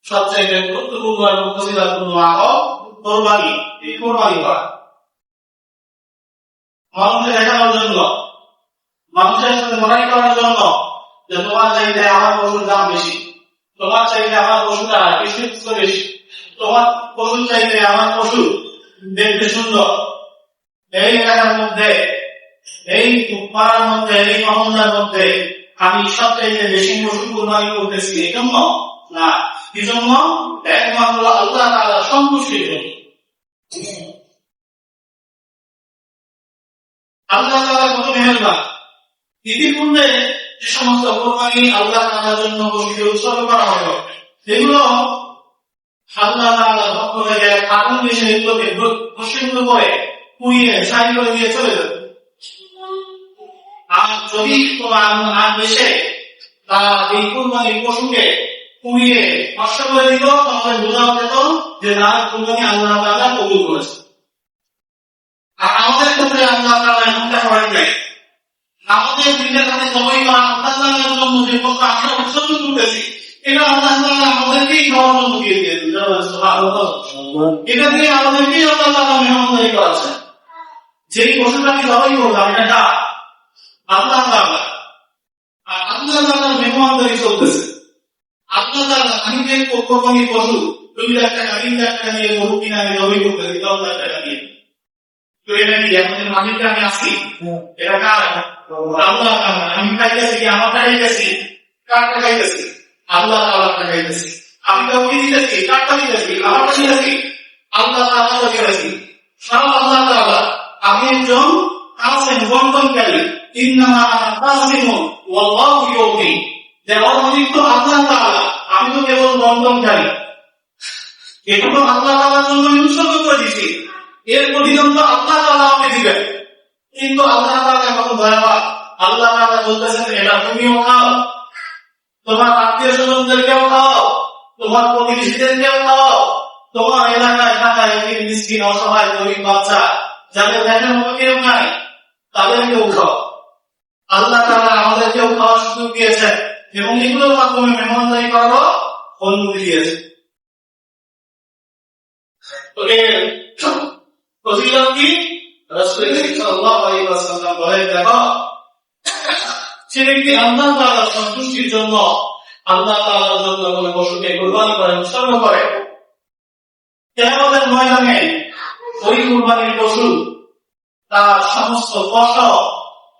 সবচেয়ে গুরুত্বপূর্ণ এবং ফজিলতপূর্ণ আমল কোরবানি। এই কোরবানি করা মানুষের দেখানোর জন্য, মানুষের সাথে লড়াই করার জন্য যে তোমার চাইতে আমার পশুর দাম বেশি, তোমার চাইতে আমার পশুটা বেশি বেশি, তোমার পশু চাইতে আমার পশু দেখতে সুন্দর। এই এলাকার মধ্যে, এই পাড়ার মধ্যে, এই মহল্লার মধ্যে আমি সবচাইতে বেশি পশু কোরবানি করতেছি এই জন্য না, এই জন্য একমাত্র আল্লাহ তাআলা সন্তুষ্টির জন্য। আল্লাহ তাআলা কত মেহেরবান। ইতিপূর্বে যে সমস্ত কোরবানি আল্লাহ তাআলার জন্য পশুকে উৎসর্গ করা হলো, সেগুলো আল্লাহ তাআলার পক্ষ থেকে আগুন দিয়ে এগুলোকে ভস্মীভূত করে পুড়িয়ে ছাই করে দিয়ে চলে যেত। আর যদি কোনো আগুন এসে তারা এই কোরবানির পশুকে পুড়িয়ে নষ্ট করে দিত, তাহলে বোঝা যেত যে তার কোরবানি আল্লাহ তাআলা কবুল করেছে। আর আমাদের ক্ষেত্রে আল্লাহ তাআলা এমনটা করেন নাই। আমাদের দিনের কাছে সবাই আল্লাহ তাআলার জন্য যে পশু আমরা উৎসর্গ করতেছি, এটা আল্লাহ তাআলা আমাদেরকেই খাওয়ার জন্য দিয়ে দিয়েছেন। সুবহানাল্লাহ। এটা দিয়ে আমাদেরকেই আল্লাহ তাআলা মেহমানদারি করেছেন। যেই পশুটা আমি জবাই করলাম এটা আল্লাহ তাআলা, আর আল্লাহ তাআলার মেহমানদারি চলতেছে। আল্লাহ তাআলা আমি যে কোরবানির পশু 2 লাখ টাকা 3 লাখ টাকা দিয়ে গরু কিনে আমি জবাই করতেছি 10 লাখ টাকা দিয়ে, তো এটা কি আমাদের মালিককে আমি আসি? এটা কার? আল্লাহ তাআলা। আমি খাইতেছি কি আমার খাইতেছি? কার খাইতেছি? আল্লাহ তাআলা খাইতেছি। আমি কাউকে দিতেছি, কার দিতেছি? আমার দিতেছি, আল্লাহ তাআলা দিতেছি, সব আল্লাহ তাআলা। আমি একজন কাসিম বন্টনকারী, ইন্নামা আনা কাসিমুন ওয়াল্লাহু ইউতি, দেওয়ার মালিক তো আল্লাহ তাআলা, আমি তো কেবল বন্টনকারী। এগুলো আল্লাহ তাআলার জন্য উৎসর্গ করে দিয়েছি, এর প্রতিদান তো আল্লাহ তাআলা আমাকে দিবেন। কিন্তু আল্লাহ তাআলা কত দয়াবান। আল্লাহ তাআলা বলতেছেন এটা তুমিও খাও, তোমার আত্মীয় স্বজনদেরকেও খাও, তোমার প্রতিবেশীদেরকেও খাও, তোমার এলাকায় থাকা এতিম মিসকিন অসহায় গরিব বাচ্চা যাদের দেখার মতো কেউ নাই তাদেরকেও খাও। আল্লাহ তাআলা আমাদেরকেও খাওয়ার সুযোগ দিয়েছেন এবং এগুলোর মাধ্যমে মেহমানদারি করারও অনুমতি দিয়েছে। তো এর ফজিলত কি? রাসূল সাল্লাল্লাহু আলাইহি ওয়াসাল্লাম বলেন, দেখো সে ব্যক্তি আল্লাহ তাআলার সন্তুষ্টির জন্য আল্লাহ তাআলার জন্য কোনো পশুকে কুরবানি করে, উৎসর্গ করে, কিয়ামতের ময়দানে ওই কুরবানির পশু তার সমস্ত পশম,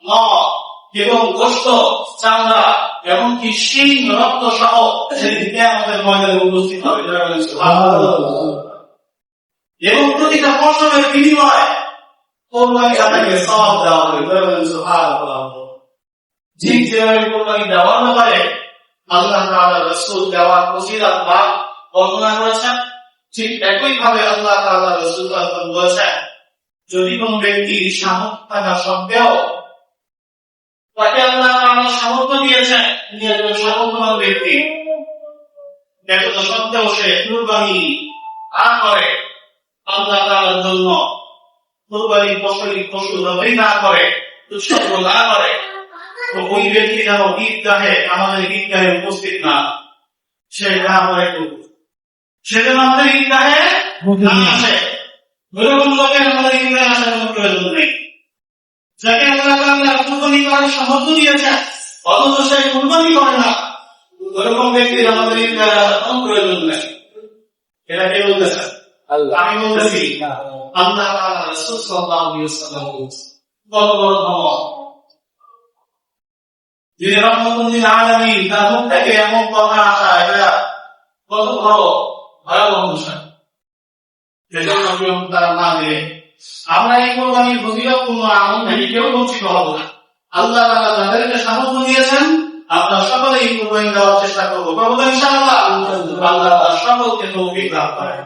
নখ এবং গোশত, চামড়া এমনকি শিং, রক্ত সহ সেদিন কিয়ামতের ময়দানে উপস্থিত হবে। এবং প্রতিটা পশমের বিনিময়ে কোরবানি তাদেরকে সওয়াব দেওয়া হবে। সুবহানাল্লাহ। ঠিক যেভাবে কোরবানি দেওয়ার ব্যাপারে আল্লাহ তাআলা রাসূল দেওয়ার ফজিলত বা বর্ণনা করেছেন, ঠিক একই ভাবে আল্লাহ তাআলা রাসূল বলেছেন যদি কোন ব্যক্তি সামর্থ্য থাকা সত্ত্বেও, তাকে আল্লাহ তাআলা সামর্থ্য দিয়েছেন, সামর্থ্যবান ব্যক্তি, এতটা সত্ত্বেও সে কুরবানি না করে, আল্লাহ তাআলার জন্য কুরবানির পশু জবাই না করে, উৎসর্গ না করে, তো ওই ব্যক্তি যেন ঈদগাহে, আমাদের ঈদগাহে উপস্থিত না, সে আমাদের সেজন্য আমাদের ঈদগাহে না আসে। ওইরকম লোকের আমাদের ঈদগাহে আসার কোনো প্রয়োজন নেই। যাকে আল্লাহ তাআলা কুরবানি করার সামর্থ্য দিয়েছেন অথচ সে কুরবানি করে না, ওইরকম ব্যক্তির আমাদের ঈদগাহে আসার কোনো প্রয়োজন নেই। এটা কে বলতেছে? আমি বলতেছি আল্লাহ তাআলা। রাসূল সাল্লাল্লাহু আলাইহি ওয়াসাল্লাম কত বড় ধমক, যিনি রহমতুল আলামিন, তার মুখ থেকে এমন কথা আসা, এটা কত বড় ভয়াবহ বিষয়। সেজন্য তারা না দিয়ে আমরা এই কোরবানির ফজিলতপূর্ণ আমল থেকে কেউ বঞ্চিত হব না। আল্লাহ তাআলা যাদেরকে সামর্থ্য দিয়েছেন আমরা সকলেই কোরবানি দেওয়ার চেষ্টা করবো, ইনশাআল্লাহ। আল্লাহ সকলকে তৌফিক দান করেন।